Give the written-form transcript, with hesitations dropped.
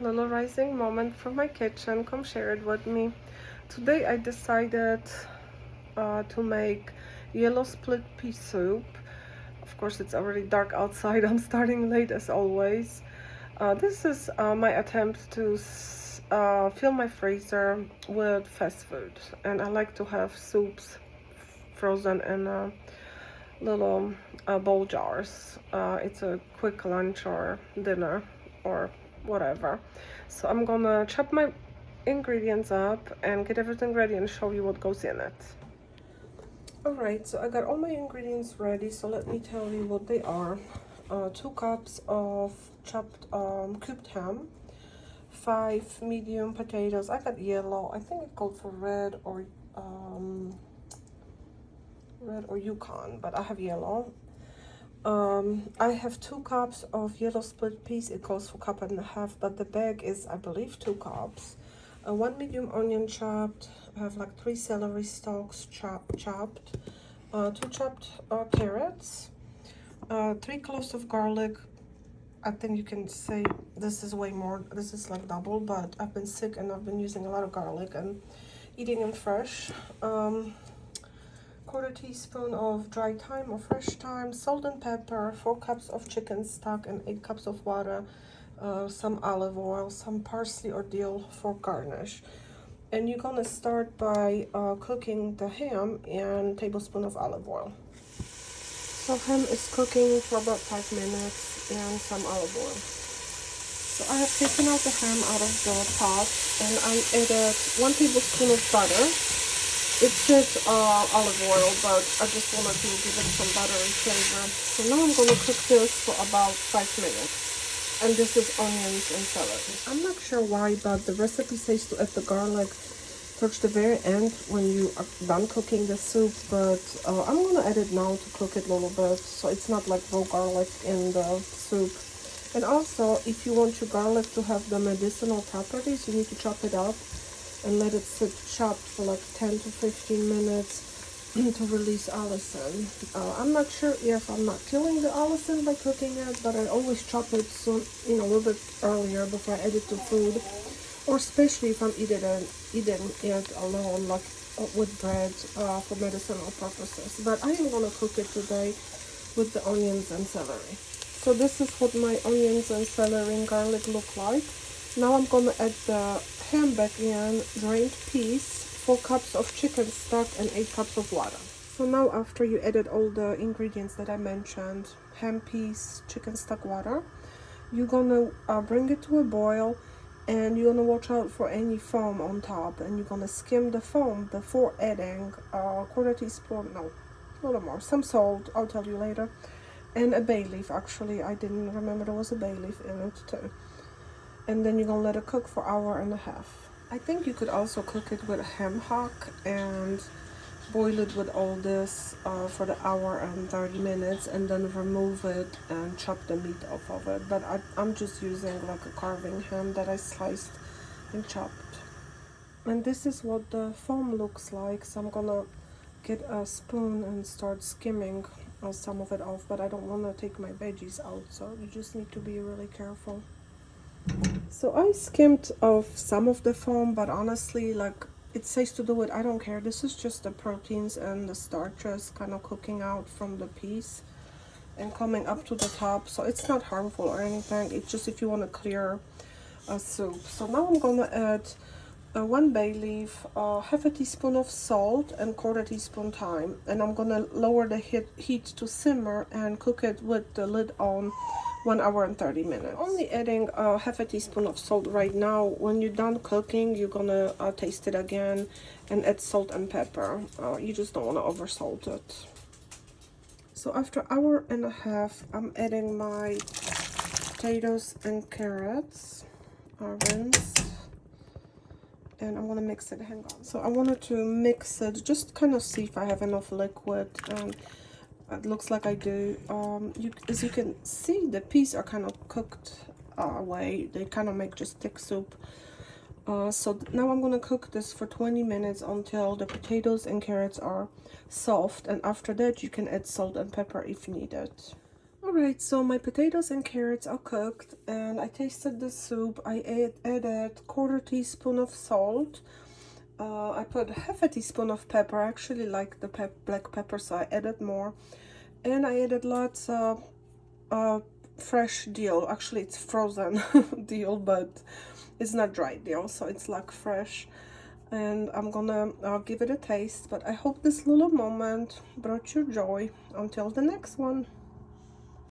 Little rising moment from my kitchen. Come share it with me. Today I decided to make yellow split pea soup. Of course, it's already dark outside. I'm starting late as always. This is my attempt to fill my freezer with fast food, and I like to have soups frozen in little bowl jars. It's a quick lunch or dinner or whatever. So I'm gonna chop my ingredients up and get everything ready and show you what goes in it. Alright, so I got all my ingredients ready, so let me tell you what they are. 2 cups of chopped cubed ham, 5 medium potatoes. I got yellow. I think it called for red or Yukon, but I have yellow. I have 2 cups of yellow split peas. It calls for 1.5 cups, but the bag is, I believe, 2 cups. 1 medium onion chopped. I have like 3 celery stalks chopped. 2 chopped carrots. 3 cloves of garlic. I think you can say this is way more. This is like double, but I've been sick and I've been using a lot of garlic and eating it fresh. 1/4 teaspoon of dry thyme or fresh thyme, salt and pepper, 4 cups of chicken stock and 8 cups of water, some olive oil, some parsley or dill for garnish. And you're gonna start by cooking the ham in a tablespoon of olive oil. So ham is cooking for about 5 minutes and some olive oil. So I have taken out the ham out of the pot and I added 1 tablespoon of butter. It says olive oil, but I just wanted to give it some buttery flavor. So now I'm going to cook this for about 5 minutes. And this is onions and celery. I'm not sure why, but the recipe says to add the garlic towards the very end when you are done cooking the soup. But I'm going to add it now to cook it a little bit, so it's not like raw garlic in the soup. And also, if you want your garlic to have the medicinal properties, you need to chop it up and let it sit chopped for like 10 to 15 minutes to release allicin. I'm not sure if I'm not killing the allicin by cooking it, but I always chop it soon, a little bit earlier before I add it to food, or especially if I'm eating it alone, like with bread for medicinal purposes. But I am gonna cook it today with the onions and celery. So this is what my onions and celery and garlic look like. Now I'm gonna add the ham back in, drained peas, 4 cups of chicken stock and 8 cups of water. So now after you added all the ingredients that I mentioned, ham, peas, chicken stock, water, you're gonna bring it to a boil and you're gonna watch out for any foam on top, and you're gonna skim the foam before adding a 1/4 teaspoon, no, a little more, some salt, I'll tell you later, and a bay leaf. Actually, I didn't remember there was a bay leaf in it too. And then you're gonna let it cook for 1.5 hours. I think you could also cook it with a ham hock and boil it with all this for the 1 hour and 30 minutes, and then remove it and chop the meat off of it. But I'm just using like a carving ham that I sliced and chopped. And this is what the foam looks like. So I'm gonna get a spoon and start skimming some of it off, but I don't want to take my veggies out, so you just need to be really careful. So I skimmed off some of the foam, but honestly, like it says to do it, I don't care. This is just the proteins and the starches kind of cooking out from the peas and coming up to the top. So it's not harmful or anything. It's just if you want to clear a soup. So now I'm gonna add 1 bay leaf, 1/2 teaspoon of salt and 1/4 teaspoon thyme. And I'm gonna lower the heat to simmer and cook it with the lid on 1 hour and 30 minutes. Only adding 1/2 teaspoon of salt right now. When you're done cooking, you're gonna taste it again and add salt and pepper. You just don't want to over salt it. So after 1.5 hours, I'm adding my potatoes and carrots, rinsed, and I'm gonna mix it. Hang on. So I wanted to mix it, just kind of see if I have enough liquid. It looks like I do. As you can see, the peas are kind of cooked away. They kind of make just thick soup. So now I'm gonna cook this for 20 minutes until the potatoes and carrots are soft, and after that you can add salt and pepper if needed. Alright, so my potatoes and carrots are cooked and I tasted the soup. I added quarter teaspoon of salt. I put half a teaspoon of pepper. I actually like the black pepper, so I added more. And I added lots of fresh dill. Actually, it's frozen dill, but it's not dry dill, so it's like fresh. And I'm gonna give it a taste. But I hope this little moment brought you joy. Until the next one.